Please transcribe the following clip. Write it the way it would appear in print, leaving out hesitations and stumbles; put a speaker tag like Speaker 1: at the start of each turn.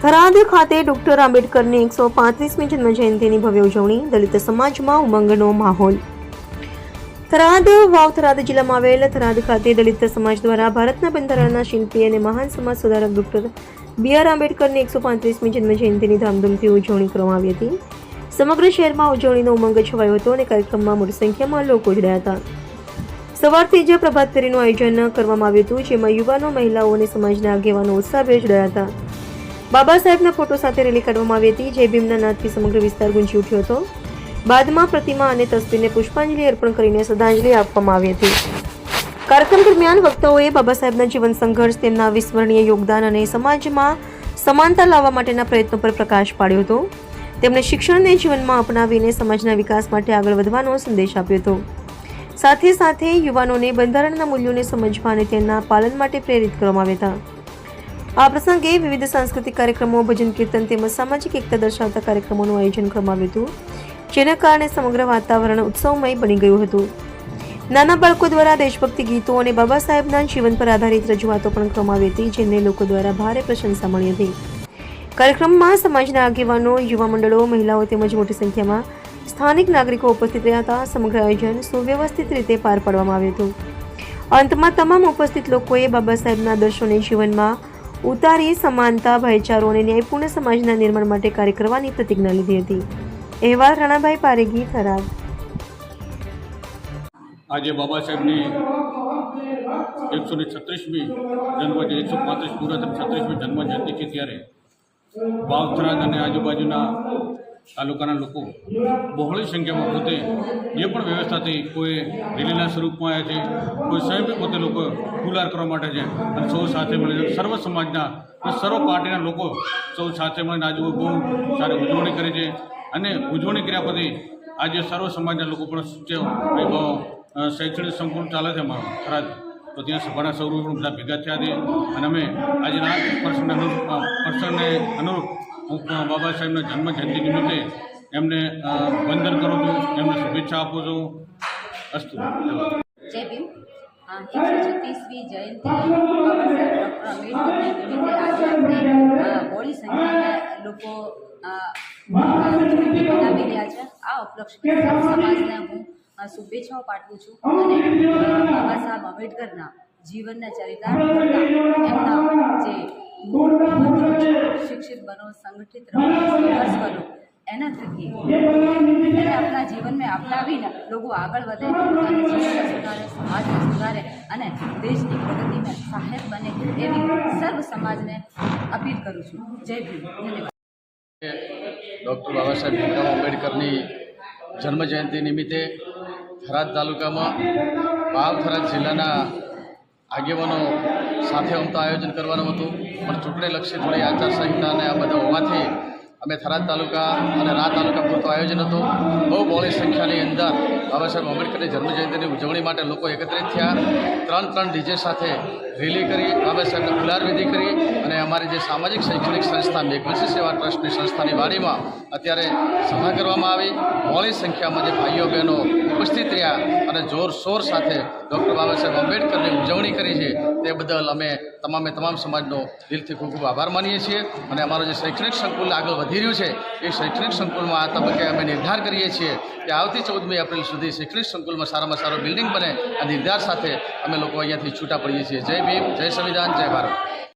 Speaker 1: થરાદ ખાતે ડોક્ટર આંબેડકરની 135મી જન્મજયંતિની ભવ્ય ઉજવણી, દલિત સમાજમાં ઉમંગનો માહોલ। થરાદ વાવ થરાદ જિલ્લામાં આવેલ થરાદ ખાતે દલિત સમાજ દ્વારા ભારતના બંધારણના શિલ્પી અને મહાન સમાજ સુધારક ડોક્ટર બી.આર. આંબેડકરની 135મી જન્મજયંતિની ધામધૂમથી ઉજવણી કરવામાં આવી હતી। સમગ્ર શહેરમાં ઉજવણીનો ઉમંગ છવાયો હતો અને કાર્યક્રમમાં મોટી સંખ્યામાં લોકો જોડાયા હતા। સવારથી જ પ્રભાત ફેરીનું આયોજન કરવામાં આવ્યું હતું, જેમાં યુવાનો, મહિલાઓ અને સમાજના આગેવાનો ઉત્સાહભેર જોડાયા હતા। બાબા સાહેબના ફોટો સાથે રેલી કાઢવામાં આવી હતી, જે ભીમના નાદથી સમગ્ર વિસ્તાર ગુંજી ઉઠ્યો હતો। બાદમાં પ્રતિમા અને તસવીરને પુષ્પાંજલિ અર્પણ કરીને શ્રદ્ધાંજલિ આપવામાં આવી હતી। કાર્યક્રમ દરમિયાન વક્તાઓએ બાબા સાહેબના જીવન સંઘર્ષ, તેમના અવિસ્મરણીય યોગદાન અને સમાજમાં સમાનતા લાવવા માટેના પ્રયત્નો પર પ્રકાશ પાડ્યો હતો। તેમણે શિક્ષણને જીવનમાં અપનાવીને સમાજના વિકાસ માટે આગળ વધવાનો સંદેશ આપ્યો હતો। સાથે સાથે યુવાનોને બંધારણના મૂલ્યોને સમજવા અને તેના પાલન માટે પ્રેરિત કરવામાં આવ્યા હતા। આ પ્રસંગે વિવિધ સાંસ્કૃતિક કાર્યક્રમો, ભજન કીર્તન તેમજ સામાજિક એકતા દર્શાવતા કાર્યક્રમોનું આયોજન કરવામાં આવ્યું હતું, જેના કારણે સમગ્ર વાતાવરણ ઉત્સવમય બની ગયું હતું। નાના બાળકો દ્વારા દેશભક્તિ ગીતો અને બાબા સાહેબના જીવન પર આધારિત રજૂઆતો પણ કરવામાં આવી હતી, જેને લોકો દ્વારા ભારે પ્રશંસા મળી હતી। કાર્યક્રમમાં સમાજના આગેવાનો, યુવા મંડળો, મહિલાઓ તેમજ મોટી સંખ્યામાં સ્થાનિક નાગરિકો ઉપસ્થિત રહ્યા હતા। સમગ્ર આયોજન સુવ્યવસ્થિત રીતે પાર પાડવામાં આવ્યું હતું। અંતમાં તમામ ઉપસ્થિત લોકોએ બાબા સાહેબના આદર્શોને જીવનમાં ઉતારી સમાનતા, ભાઈચારો અને ન્યાયપૂર્ણ સમાજના નિર્માણ માટે કાર્ય કરવાની પ્રતિજ્ઞા લીધી હતી। અહેવાલ રાણાભાઈ પારેગી, થરાદ।
Speaker 2: આજે બાબા સાહેબની 136મી જન્મજયંતિ 135 પૂરા 36મી જન્મજયંતિ છે, ત્યારે વાવ થરાદ અને આજુબાજુના તાલુકાના લોકો બહોળી સંખ્યામાં પોતે જે પણ વ્યવસ્થા થઈ, કોઈ રેલીના સ્વરૂપમાં આવ્યા છે, કોઈ સ્વયં પોતે લોકો ફુલાર કરવા માટે છે અને સૌ સાથે મળીને સર્વ સમાજના સર્વ પાર્ટીના લોકો સૌ સાથે મળીને આજે બહુ સારી ઉજવણી કરી છે। અને ઉજવણી કર્યા પછી આજે સર્વ સમાજના લોકો પણ શૈક્ષણિક સંકુલ ચાલે છે અમારું થરાદ, તો ત્યાં સભાના સૌરભ પણ બધા ભેગા થયા છે અને અમે આજના પ્રસંગને અનુરૂપ હું બાબા સાહેબના જન્મજયંતિ નિમિત્તે એમને વંદન કરું છું, એમને શુભેચ્છા આપું છું। અસ્તુ।
Speaker 3: જય ભીમ। 136મી જયંતિ બાબા સાહેબ ડૉક્ટર આંબેડકરની નિમિત્તે આજે આપણે બહોળી સંખ્યામાં લોકો મનાવી રહ્યા છે। આ ઉપલક્ષે સમાજને હું શુભેચ્છાઓ પાઠવું છું અને બાબા સાહેબ આંબેડકરના જીવનના ચરિતાર્થ એમના જે શિક્ષિત બનો, સંગઠિત રહો, સંઘર્ષ કરો, એના થકી એને આપણા જીવનમાં અપનાવીને લોકો આગળ વધે, પોતાના જીવનને સુધારે, સમાજને સુધારે અને દેશની પ્રગતિમાં સહાયક બને એવી સર્વ સમાજને અપીલ કરું છું। જય ભીમ। ધન્યવાદ।
Speaker 4: ડૉક્ટર બાબા સાહેબ ભીમરાવ આંબેડકરની જન્મજયંતિ નિમિત્તે થરાદ તાલુકામાં વાવ થરાદ જિલ્લાના આગેવાનો સાથે અમતા આયોજન કરવાનું હતું, પણ ચૂંટણીલક્ષી થોડી આચારસંહિતા અને આ બધા હોવાથી અમે થરાદ તાલુકા અને રા તાલુકા પૂરતું આયોજન હતું। બહુ બહોળી સંખ્યાની અંદર બાબા સાહેબ આંબેડકરની જન્મજયંતિની ઉજવણી માટે લોકો એકત્રિત થયા। 3 ડીજે સાથે રેલી કરી, બાબા સાહેબને ફુલાર વિધિ કરી અને અમારી જે સામાજિક શૈક્ષણિક સંસ્થા મેઘવંશી સેવા ટ્રસ્ટની સંસ્થાની વાડીમાં અત્યારે સભા કરવામાં આવી। બહોળી સંખ્યામાં જે ભાઈઓ બહેનો ઉપસ્થિત રહ્યા અને જોરશોર સાથે ડૉક્ટર બાબા સાહેબ આંબેડકરની ઉજવણી કરી છે, તે બદલ અમે તમામ સમાજનો દિલથી ખૂબ ખૂબ આભાર માનીએ છીએ। અને અમારો જે શૈક્ષણિક સંકુલ આગળ વધી રહ્યું છે, એ શૈક્ષણિક સંકુલમાં આ તબક્કે અમે નિર્ધાર કરીએ છીએ કે આવતી 14મી એપ્રિલ સુધી શૈક્ષણિક સંકુલમાં સારામાં સારો બિલ્ડિંગ બને, આ નિર્ધાર સાથે અમે લોકો અહીંયાથી છૂટા પડીએ છીએ। જય ભીમ, જય સંવિધાન, જય ભારત।